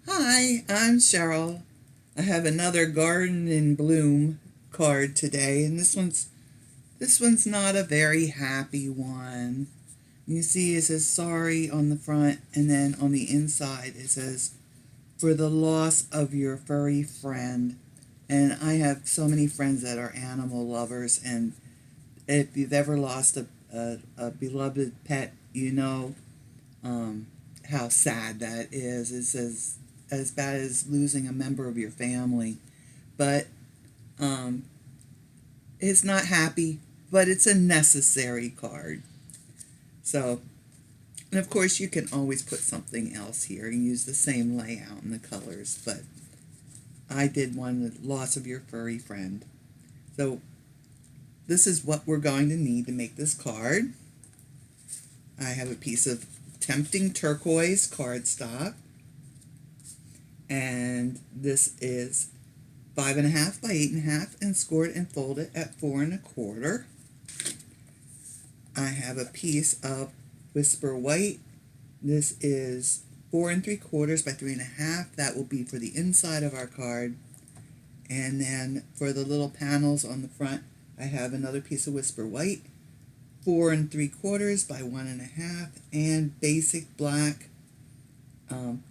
Hi, I'm Cheryl. I have another Garden in Bloom card today, and this one's not a very happy one. You see it says sorry on the front, and then on the inside it says for the loss of your furry friend. And I have so many friends that are animal lovers, and if you've ever lost a beloved pet, you know how sad that is. It's as bad as losing a member of your family. But um, it's not happy, but it's a necessary card. So, and of course, you can always put something else here and use the same layout and the colors. But I did one, the loss of your furry friend. So, this is what we're going to need to make this card. I have a piece of Tempting Turquoise cardstock, and this is 5.5 by 8.5 and scored and folded at 4.25. I have a piece of Whisper White. This is 4.75 by 3.5. That will be for the inside of our card. And then for the little panels on the front, I have another piece of Whisper White, 4.75 by 1.5, and basic black. And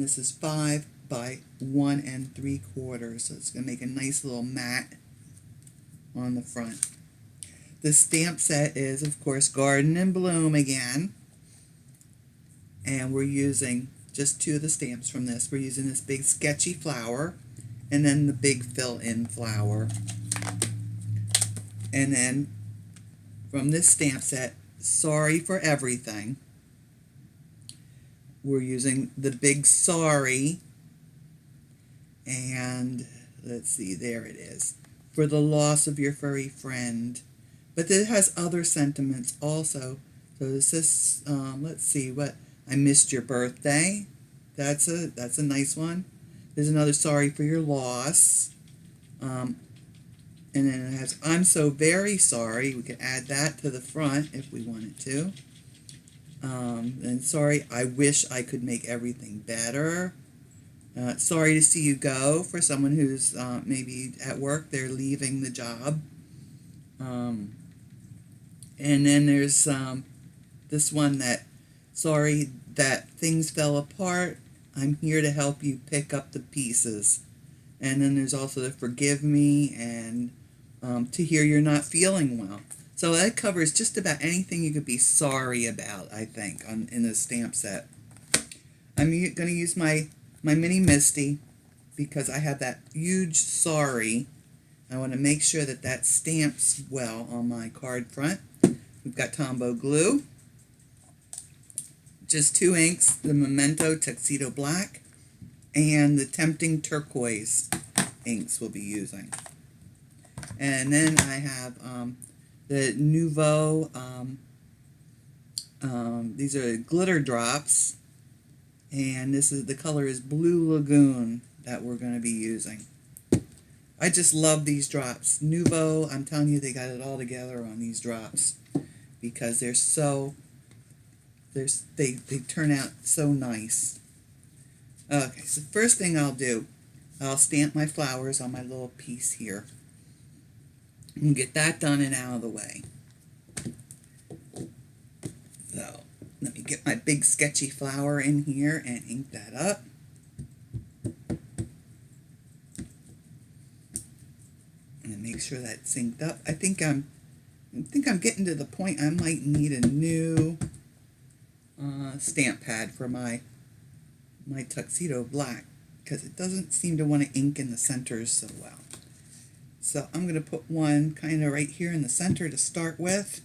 this is 5 by 1.75. So it's going to make a nice little mat on the front. The stamp set is, of course, Garden in Bloom again. And we're using just 2 of the stamps from this. We're using this big sketchy flower and then the big fill-in flower. And then from this stamp set, Sorry for Everything, we're using the big sorry, and let's see, there it is, for the loss of your furry friend. But it has other sentiments also. So this is, let's see, what, I missed your birthday. That's a nice one. There's another sorry for your loss. And then it has I'm so very sorry. We could add that to the front if we wanted to. And sorry, I wish I could make everything better. Sorry to see you go, for someone who's maybe at work, they're leaving the job. And then there's this one that, sorry that things fell apart. I'm here to help you pick up the pieces. And then there's also the forgive me and to hear you're not feeling well. So that covers just about anything you could be sorry about, I think, in this stamp set. I'm going to use my mini Misti because I have that huge sorry. I want to make sure that that stamps well on my card front. We've got Tombow glue, just 2 inks, the Momento Tuxedo Black, and the Tempting Turquoise inks we'll be using. And then I have the Nuvo, these are glitter drops, and the color is Blue Lagoon that we're going to be using. I just love these drops. Nuvo, I'm telling you, they got it all together on these drops because they're so, they turn out so nice. Okay, so the first thing I'll do, I'll stamp my flowers on my little piece here. And get that done and out of the way. So, let me get my big sketchy flower in here and ink that up. And make sure that's synced up. I think I'm getting to the point I might need a new stamp pad for my Tuxedo Black, because it doesn't seem to want to ink in the centers so well. So I'm going to put one kind of right here in the center to start with.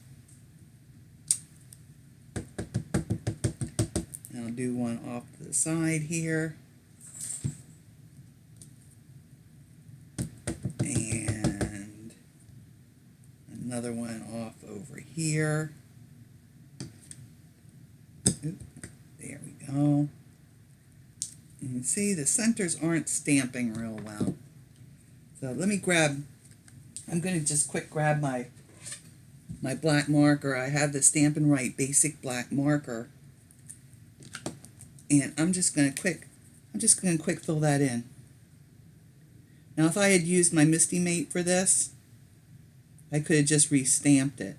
And I'll do one off to the side here. And another one off over here. Oop, there we go. And you see the centers aren't stamping real well. So let me I'm going to just quick grab my black marker. I have the Stampin' Right basic black marker. And I'm just going to I'm just going to quick fill that in. Now if I had used my Misti Mate for this, I could have just re-stamped it.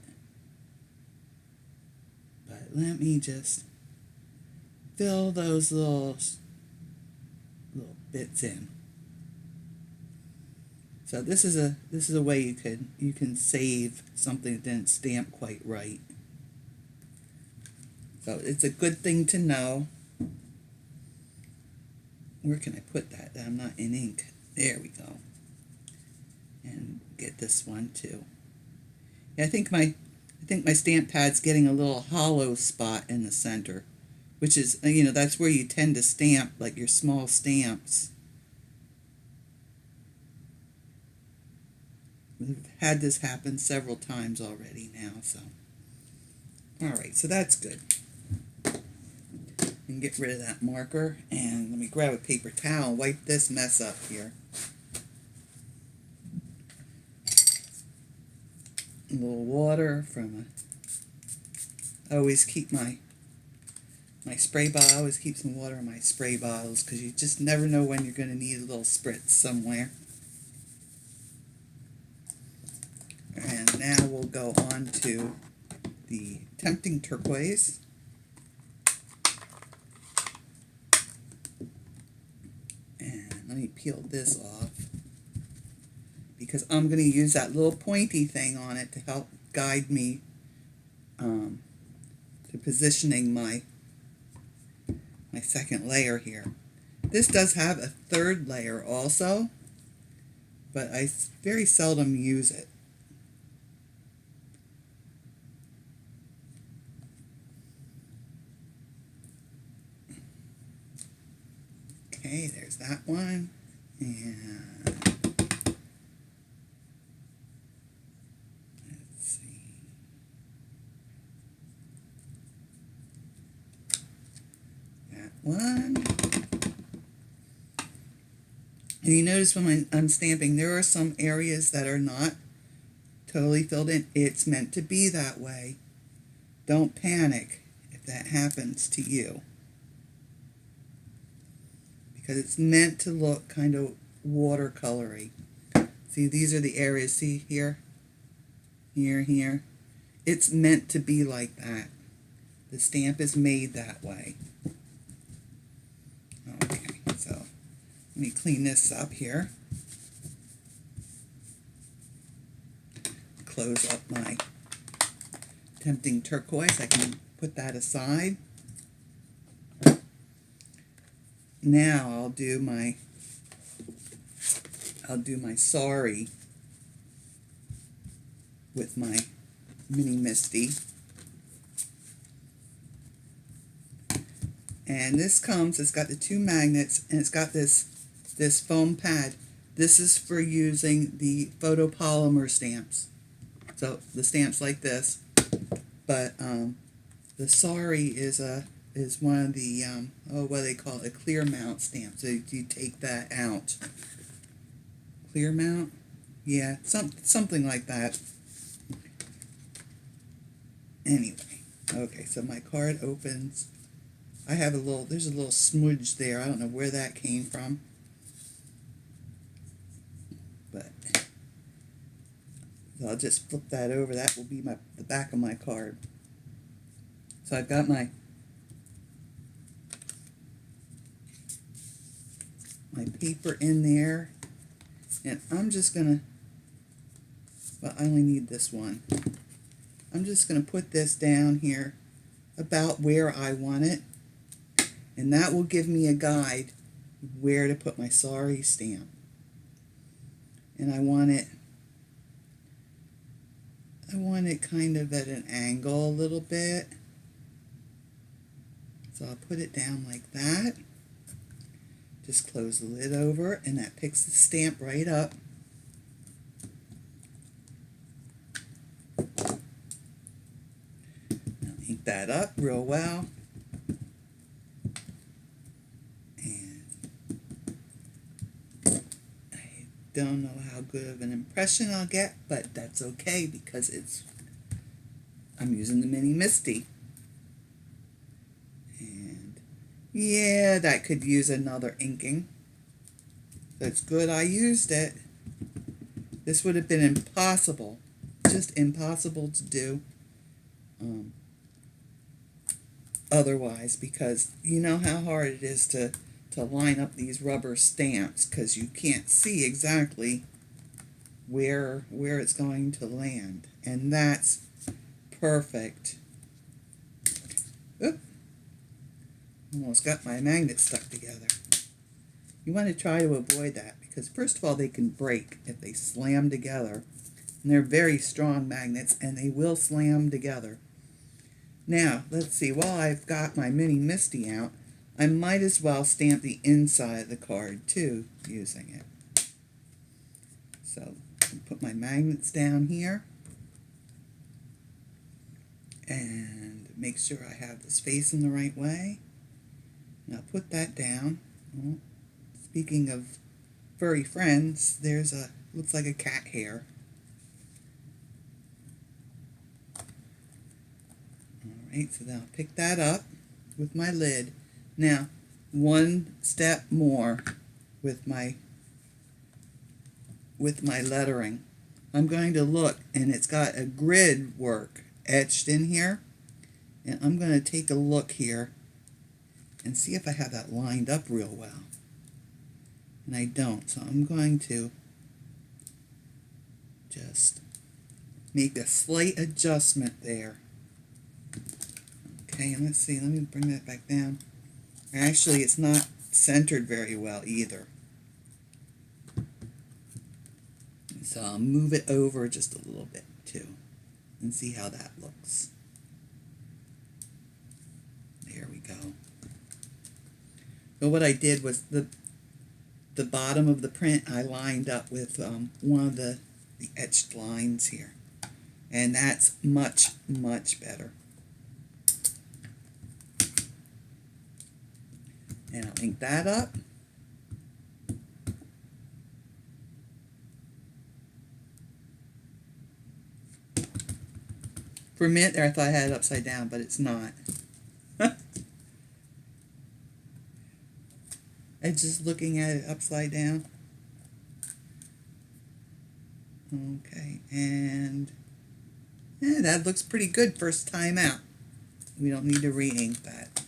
But let me just fill those little bits in. So this is a way you can save something that didn't stamp quite right. So it's a good thing to know. Where can I put that? I'm not in ink. There we go. And get this one too. Yeah, I think my stamp pad's getting a little hollow spot in the center, which is, you know, that's where you tend to stamp like your small stamps. We've had this happen several times already now, so. Alright, so that's good. And get rid of that marker, and let me grab a paper towel and wipe this mess up here. A little water from I always keep my spray bottle. I always keep some water in my spray bottles because you just never know when you're going to need a little spritz somewhere. And now we'll go on to the Tempting Turquoise. And let me peel this off, because I'm going to use that little pointy thing on it to help guide me to positioning my second layer here. This does have a third layer also, but I very seldom use it. Okay, there's that one. And let's see. That one. And you notice when I'm stamping, there are some areas that are not totally filled in. It's meant to be that way. Don't panic if that happens to you, because it's meant to look kind of watercolory. See, these are the areas. See here, here, here. It's meant to be like that. The stamp is made that way. Okay, so let me clean this up here. Close up my Tempting Turquoise. I can put that aside. Now I'll do my Sorry with my mini Misti. And this comes, it's got the two magnets, and it's got this foam pad. This is for using the photopolymer stamps. So the stamps like this, but the Sorry is one of the what do they call it, a clear mount stamp. So you take that out. Clear mount, yeah, something like that. Anyway, okay, so my card opens. I have there's a little smudge there. I don't know where that came from, but so I'll just flip that over. That will be the back of my card. So I've got my paper in there, and I'm just gonna, well, I only need this one. I'm just gonna put this down here about where I want it, and that will give me a guide where to put my Sorry stamp. And I want it kind of at an angle a little bit. So I'll put it down like that. Just close the lid over, and that picks the stamp right up. Now ink that up real well. And I don't know how good of an impression I'll get, but that's okay because I'm using the mini Misti. And Yeah, that could use another inking. It's good I used it. This would have been impossible, just impossible to do otherwise, because you know how hard it is to line up these rubber stamps, because you can't see exactly where it's going to land. And that's perfect. Oop. Almost got my magnet stuck together. You want to try to avoid that, because first of all, they can break if they slam together. And they're very strong magnets, and they will slam together. Now, let's see, while I've got my mini Misti out, I might as well stamp the inside of the card too, using it. So, I'll put my magnets down here. And make sure I have this facing the right way. Now put that down. Oh, speaking of furry friends, there's a, looks like a cat hair. Alright, so then I'll pick that up with my lid. Now, one step more with my lettering. I'm going to look, and it's got a grid work etched in here. And I'm going to take a look here and see if I have that lined up real well. And I don't, so I'm going to just make a slight adjustment there. Okay, and let's see, let me bring that back down. Actually, it's not centered very well either. So I'll move it over just a little bit too and see how that looks. There we go. So what I did was the bottom of the print I lined up with one of the etched lines here. And that's much, much better. And I'll ink that up. For a minute there I thought I had it upside down, but it's not. I'm just looking at it upside down. Okay, and yeah, that looks pretty good first time out. We don't need to re-ink that.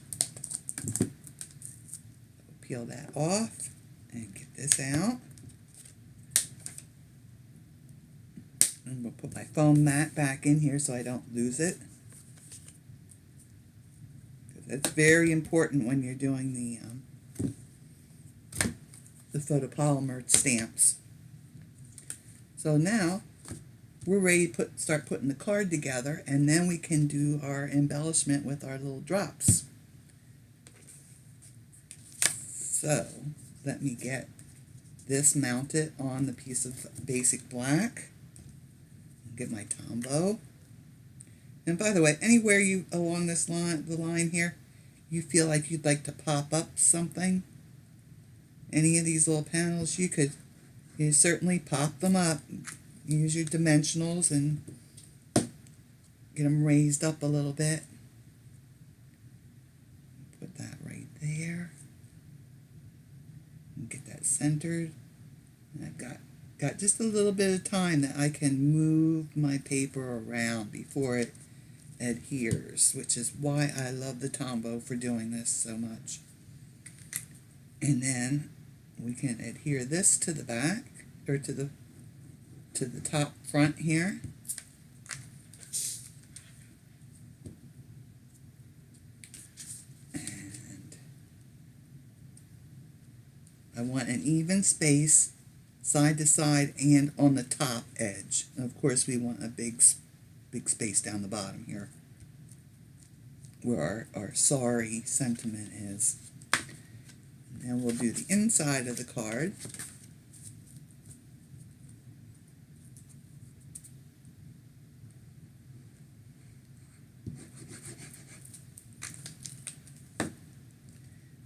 Peel that off and get this out. I'm going to put my foam mat back in here so I don't lose it. That's very important when you're doing the photopolymer stamps. So now we're ready to start putting the card together, and then we can do our embellishment with our little drops. So let me get this mounted on the piece of basic black. Get my Tombow. And by the way, anywhere you along this line, the line here, you feel like you'd like to pop up something, any of these little panels, you certainly pop them up. Use your dimensionals and get them raised up a little bit. Put that right there. And get that centered. And I've got just a little bit of time that I can move my paper around before it adheres, which is why I love the Tombow for doing this so much. And then we can adhere this to the back, or to the top front here. And I want an even space side to side and on the top edge. And of course we want a big space down the bottom here where our sorry sentiment is. And then we'll do the inside of the card.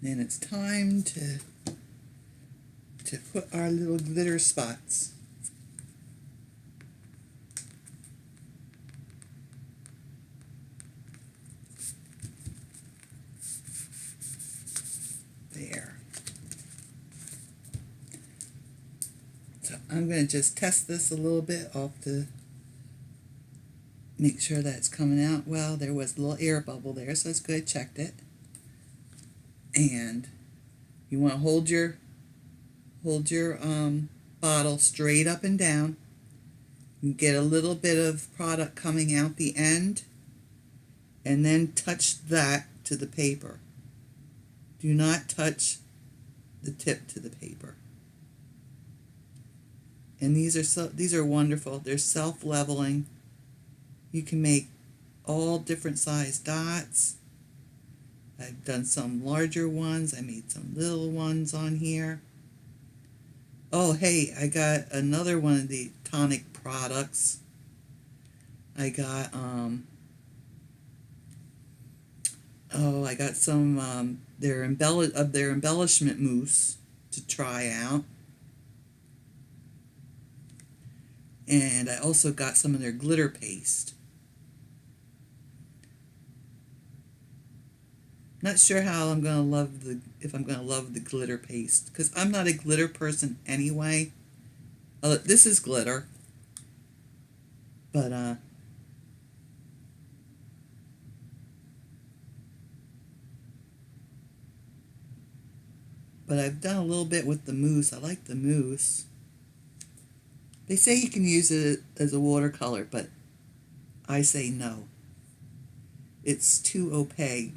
Then it's time to put our little glitter spots. I'm going to just test this a little bit off to make sure that it's coming out well. There was a little air bubble there, so it's good. Checked it. And you want to hold your bottle straight up and down. You get a little bit of product coming out the end, and then touch that to the paper. Do not touch the tip to the paper. And these are wonderful. They're self-leveling. You can make all different size dots. I've done some larger ones. I made some little ones on here. Oh, hey, I got another one of the tonic products. I got I got some their embellishment mousse to try out. And I also got some of their glitter paste. Not sure how I'm gonna love if I'm gonna love the glitter paste, because I'm not a glitter person anyway. This is glitter, but I've done a little bit with the mousse. I like the mousse. They say you can use it as a watercolor, but I say no. It's too opaque.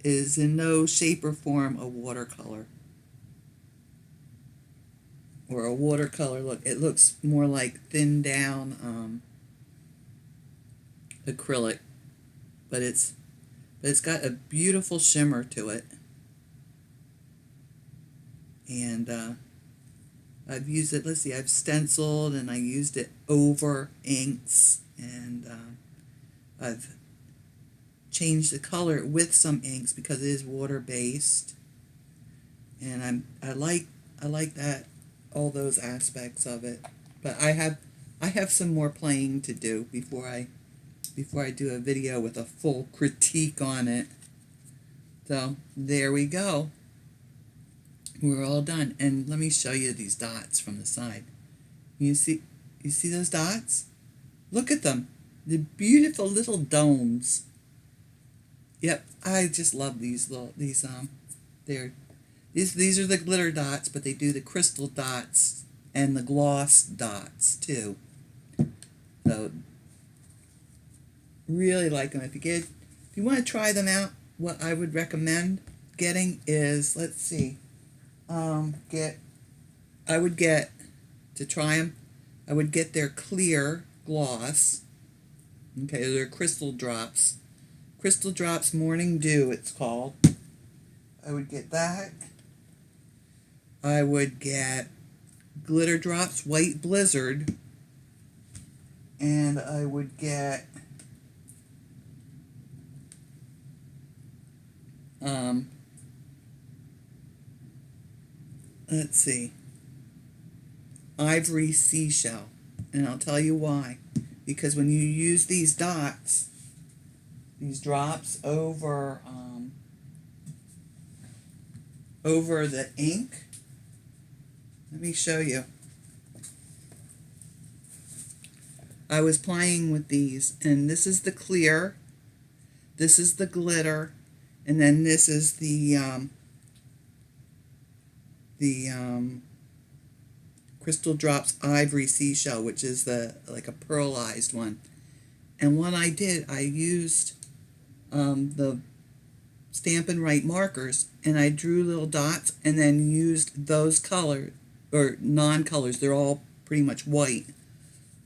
It is in no shape or form a watercolor. Or a watercolor look. It looks more like thinned down acrylic, but it's got a beautiful shimmer to it. And I've used it, let's see, I've stenciled and I used it over inks, and I've changed the color with some inks because it is water based, and I like that, all those aspects of it. But I have some more playing to do before I do a video with a full critique on it. So there we go. We're all done. And let me show you these dots from the side. You see those dots? Look at them. The beautiful little domes. Yep, I just love these are the glitter dots, but they do the crystal dots and the gloss dots too. So really like them. If you want to try them out, what I would recommend getting is, let's see. I would get, to try them, I would get their clear gloss. Okay, they're crystal drops. Crystal Drops Morning Dew, it's called. I would get that. I would get Glitter Drops White Blizzard. And I would get let's see, Ivory Seashell. And I'll tell you why. Because when you use these dots, these drops over the ink, let me show you. I was playing with these, and this is the clear, this is the glitter, and then this is the Crystal Drops Ivory Seashell, which is like a pearlized one. And what I did, I used the Stampin' Right markers, and I drew little dots and then used those colors, or non-colors, they're all pretty much white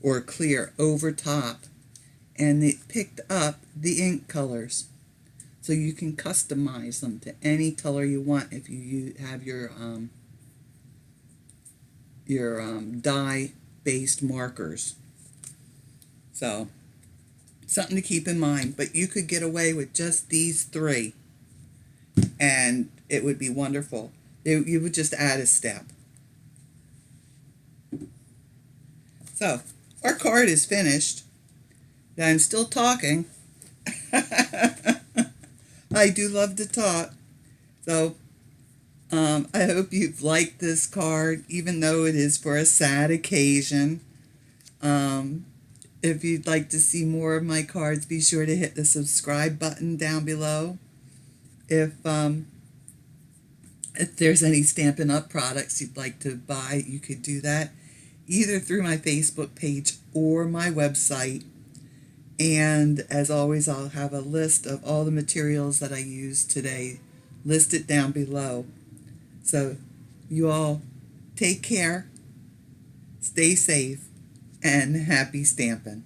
or clear, over top, and it picked up the ink colors. So you can customize them to any color you want if you have your dye-based markers. So something to keep in mind. But you could get away with just these three, and it would be wonderful. You would just add a step. So our card is finished. I'm still talking. I do love to talk. So I hope you've liked this card, even though it is for a sad occasion. If you'd like to see more of my cards, be sure to hit the subscribe button down below. If there's any Stampin' Up! Products you'd like to buy, you could do that either through my Facebook page or my website. And as always, I'll have a list of all the materials that I used today listed down below. So you all take care, stay safe, and happy stamping.